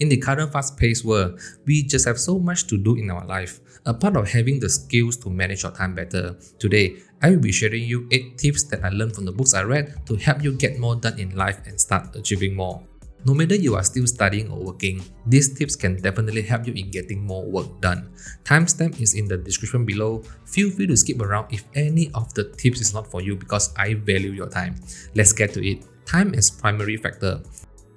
In the current fast-paced world, we just have so much to do in our life. A part of having the skills to manage your time better. Today, I will be sharing you 8 tips that I learned from the books I read to help you get more done in life and start achieving more. No matter you are still studying or working, these tips can definitely help you in getting more work done. Timestamp is in the description below. Feel free to skip around if any of the tips is not for you because I value your time. Let's get to it. Time is primary factor.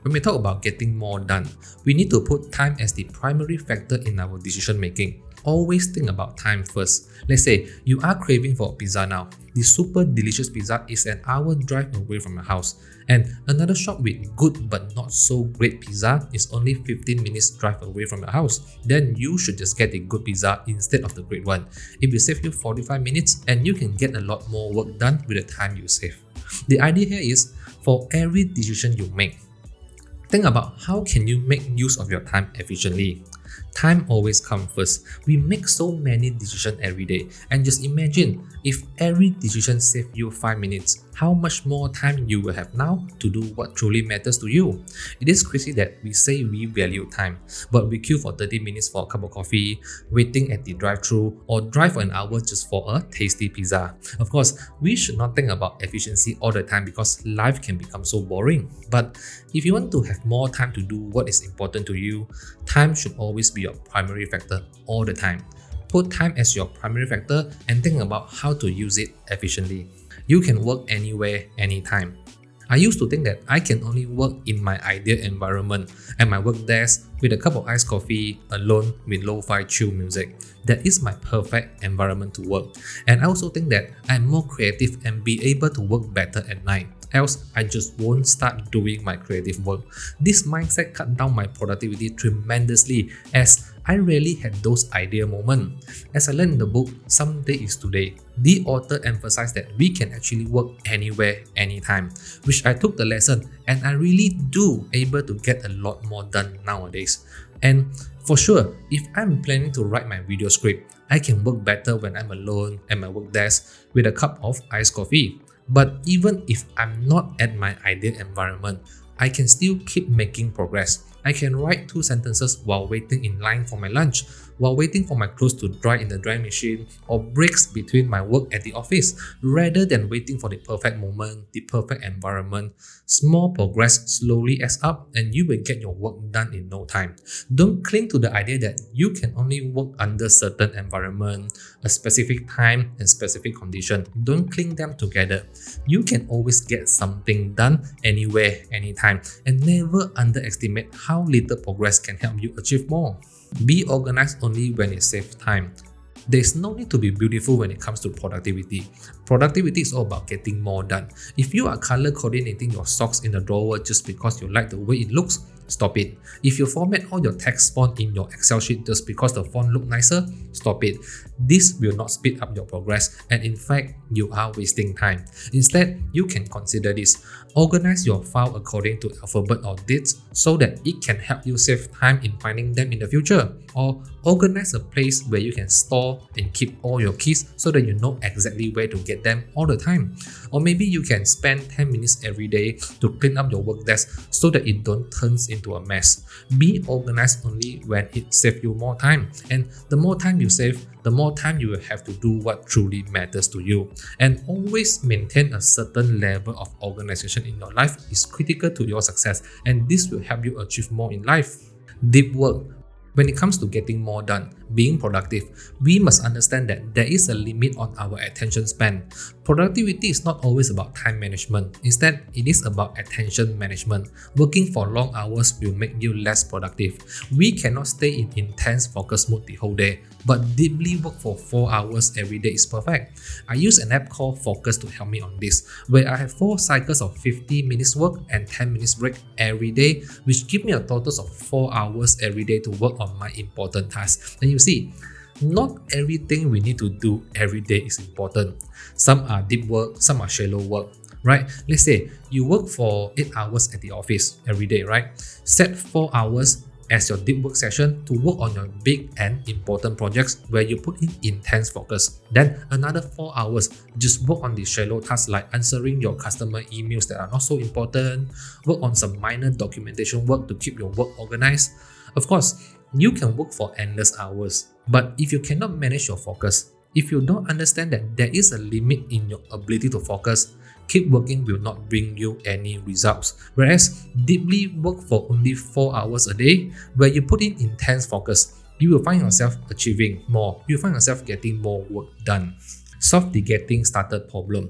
When we talk about getting more done, we need to put time as the primary factor in our decision making. Always think about time first. Let's say you are craving for a pizza now. The super delicious pizza is an hour drive away from your house, and another shop with good but not so great pizza is only 15 minutes drive away from your house. Then you should just get the good pizza instead of the great one. It will save you 45 minutes and you can get a lot more work done with the time you save. The idea here is for every decision you make, think about how can you make use of your time efficiently. Time always comes first. We make so many decisions every day, and just imagine if every decision saves you 5 minutes, how much more time you will have now to do what truly matters to you. It is crazy that we say we value time, but we queue for 30 minutes for a cup of coffee, waiting at the drive-thru, or drive for an hour just for a tasty pizza. Of course, we should not think about efficiency all the time because life can become so boring. But if you want to have more time to do what is important to you, time should always be your primary factor all the time. Put time as your primary factor and think about how to use it efficiently. You can work anywhere, anytime. I used to think that I can only work in my ideal environment at my work desk with a cup of iced coffee, alone with lo-fi chill music. That is my perfect environment to work. And I also think that I'm more creative and be able to work better at night. Else, I just won't start doing my creative work. This mindset cut down my productivity tremendously as I rarely had those ideal moments. As I learned in the book, Someday is Today, the author emphasized that we can actually work anywhere, anytime, which I took the lesson and I really do able to get a lot more done nowadays. And for sure, if I'm planning to write my video script, I can work better when I'm alone at my work desk with a cup of iced coffee. But even if I'm not at my ideal environment, I can still keep making progress. I can write 2 sentences while waiting in line for my lunch, while waiting for my clothes to dry in the drying machine, or breaks between my work at the office, rather than waiting for the perfect moment, the perfect environment. Small progress slowly adds up and you will get your work done in no time. Don't cling to the idea that you can only work under certain environment, a specific time and specific condition. Don't cling them together. You can always get something done anywhere, anytime, and never underestimate how little progress can help you achieve more. Be organized only when it saves time. There is no need to be beautiful when it comes to productivity. Productivity is all about getting more done. If you are color coordinating your socks in the drawer just because you like the way it looks, stop it. If you format all your text font in your Excel sheet just because the font looks nicer, stop it. This will not speed up your progress and in fact, you are wasting time. Instead, you can consider this. Organize your file according to alphabet or dates so that it can help you save time in finding them in the future. Or organize a place where you can store and keep all your keys so that you know exactly where to get them all the time. Or maybe you can spend 10 minutes every day to clean up your work desk so that it don't turn into a mess. Be organized only when it saves you more time. And the more time you save, the more time you will have to do what truly matters to you. And always maintain a certain level of organization in your life is critical to your success, and this will help you achieve more in life. Deep work. When it comes to getting more done, being productive, we must understand that there is a limit on our attention span. Productivity is not always about time management. Instead, it is about attention management. Working for long hours will make you less productive. We cannot stay in intense focus mode the whole day, but deeply work for 4 hours every day is perfect. I use an app called Focus to help me on this, where I have 4 cycles of 50 minutes work and 10 minutes break every day, which give me a total of 4 hours every day to work on my important tasks. And you see, not everything we need to do every day is important. Some are deep work, some are shallow work, right? Let's say you work for 8 hours at the office every day, right? Set 4 hours as your deep work session to work on your big and important projects where you put in intense focus. Then another 4 hours, just work on the shallow tasks like answering your customer emails that are not so important, work on some minor documentation work to keep your work organized. Of course, you can work for endless hours, but if you cannot manage your focus, if you don't understand that there is a limit in your ability to focus, keep working will not bring you any results. Whereas deeply work for only 4 hours a day, where you put in intense focus, you will find yourself achieving more. You will find yourself getting more work done. Solve the getting started problem.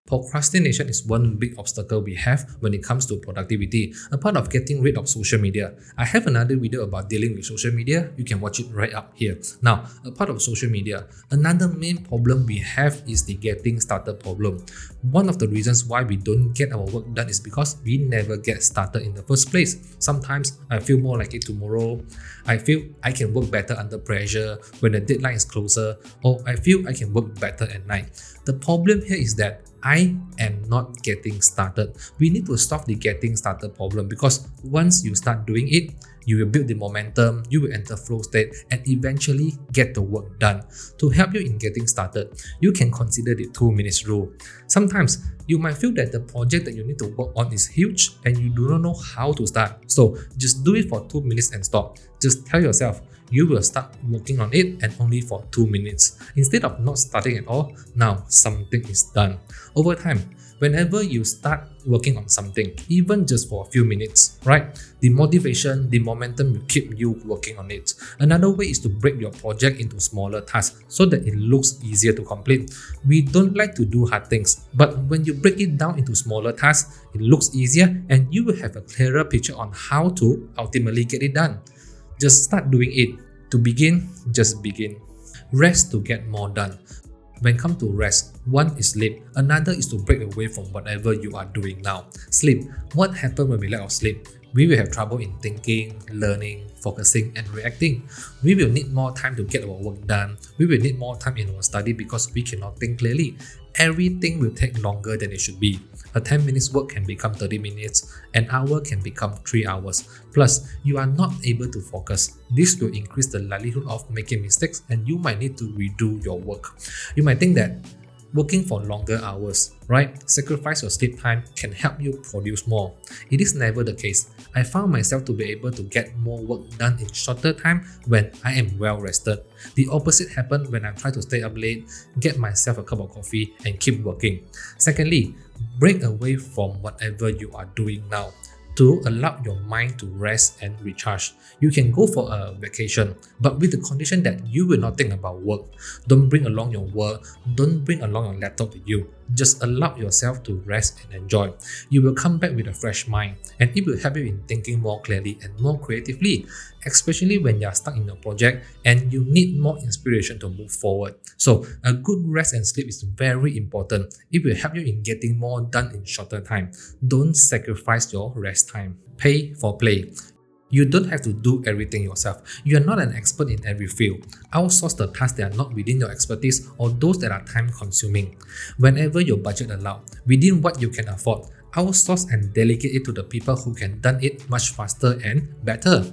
Procrastination is one big obstacle we have when it comes to productivity, a part of getting rid of social media. I have another video about dealing with social media, you can watch it right up here. Now, a part of social media, another main problem we have is the getting started problem. One of the reasons why we don't get our work done is because we never get started in the first place. Sometimes I feel more like it tomorrow, I feel I can work better under pressure when the deadline is closer, or I feel I can work better at night. The problem here is that I am not getting started. We need to solve the getting started problem, because once you start doing it, you will build the momentum, you will enter flow state, and eventually get the work done. To help you in getting started, you can consider the 2 minutes rule. Sometimes you might feel that the project that you need to work on is huge and you do not know how to start. So just do it for 2 minutes and stop. Just tell yourself, you will start working on it and only for 2 minutes. Instead of not starting at all, now something is done. Over time, whenever you start working on something, even just for a few minutes, right? The motivation, the momentum will keep you working on it. Another way is to break your project into smaller tasks so that it looks easier to complete. We don't like to do hard things, but when you break it down into smaller tasks, it looks easier and you will have a clearer picture on how to ultimately get it done. Just start doing it. To begin, just begin. Rest to get more done. When it comes to rest, one is sleep, another is to break away from whatever you are doing now. Sleep. What happens when we lack of sleep? We will have trouble in thinking, learning, focusing, and reacting. We will need more time to get our work done. We will need more time in our study because we cannot think clearly. Everything will take longer than it should be. A 10 minutes work can become 30 minutes, an hour can become 3 hours. Plus, you are not able to focus. This will increase the likelihood of making mistakes and you might need to redo your work. You might think that working for longer hours, right? Sacrifice your sleep time can help you produce more. It is never the case. I found myself to be able to get more work done in shorter time when I am well rested. The opposite happened when I try to stay up late, get myself a cup of coffee and keep working. Secondly, break away from whatever you are doing now to allow your mind to rest and recharge. You can go for a vacation, but with the condition that you will not think about work. Don't bring along your work, don't bring along your laptop with you. Just allow yourself to rest and enjoy. You will come back with a fresh mind and it will help you in thinking more clearly and more creatively, especially when you are stuck in your project and you need more inspiration to move forward. So a good rest and sleep is very important. It will help you in getting more done in shorter time. Don't sacrifice your rest time. Pay for play. You don't have to do everything yourself. You are not an expert in every field. Outsource the tasks that are not within your expertise or those that are time consuming. Whenever your budget allows, within what you can afford, outsource and delegate it to the people who can done it much faster and better.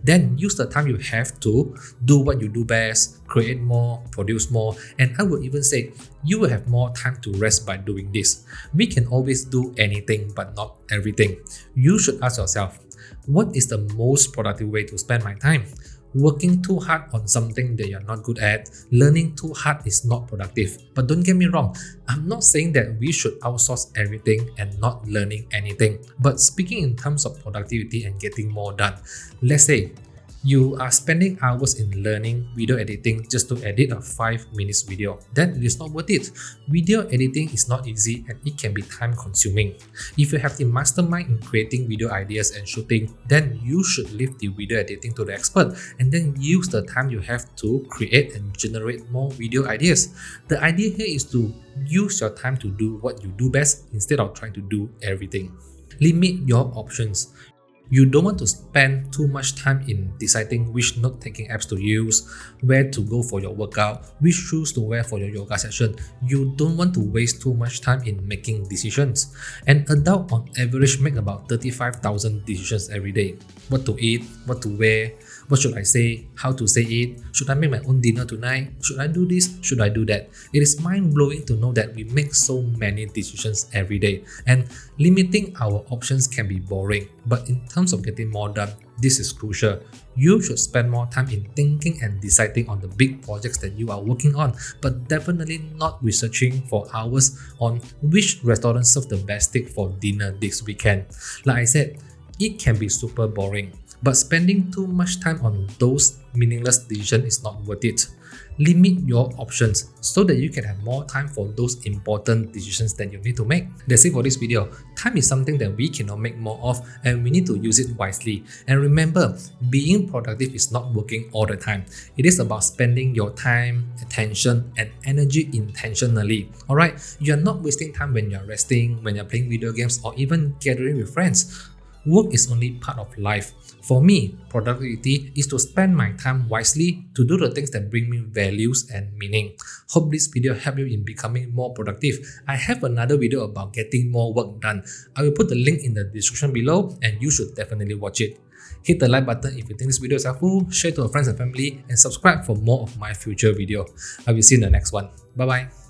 Then use the time you have to do what you do best, create more, produce more, and I would even say you will have more time to rest by doing this. We can always do anything but not everything. You should ask yourself, what is the most productive way to spend my time? Working too hard on something that you're not good at, learning too hard is not productive. But don't get me wrong, I'm not saying that we should outsource everything and not learning anything. But speaking in terms of productivity and getting more done, let's say you are spending hours in learning video editing just to edit a 5 minutes video. Then it is not worth it. Video editing is not easy and it can be time consuming. If you have the mastermind in creating video ideas and shooting, then you should leave the video editing to the expert and then use the time you have to create and generate more video ideas. The idea here is to use your time to do what you do best instead of trying to do everything. Limit your options. You don't want to spend too much time in deciding which note-taking apps to use, where to go for your workout, which shoes to wear for your yoga session. You don't want to waste too much time in making decisions. An adult on average make about 35,000 decisions every day. What to eat, what to wear, what should I say, how to say it, should I make my own dinner tonight, should I do this, should I do that. It is mind-blowing to know that we make so many decisions every day and limiting our options can be boring, but in terms of getting more done, this is crucial. You should spend more time in thinking and deciding on the big projects that you are working on, but definitely not researching for hours on which restaurant serve the best steak for dinner this weekend. Like I said, it can be super boring, but spending too much time on those meaningless decisions is not worth it. Limit your options so that you can have more time for those important decisions that you need to make. That's it for this video. Time is something that we cannot make more of, and we need to use it wisely. And remember, being productive is not working all the time. It is about spending your time, attention, and energy intentionally. Alright, you're not wasting time when you're resting, when you're playing video games, or even gathering with friends. Work is only part of life. For me, productivity is to spend my time wisely to do the things that bring me values and meaning. Hope this video helped you in becoming more productive. I have another video about getting more work done. I will put the link in the description below and you should definitely watch it. Hit the like button if you think this video is helpful, share to your friends and family, and subscribe for more of my future video. I will see you in the next one. Bye bye.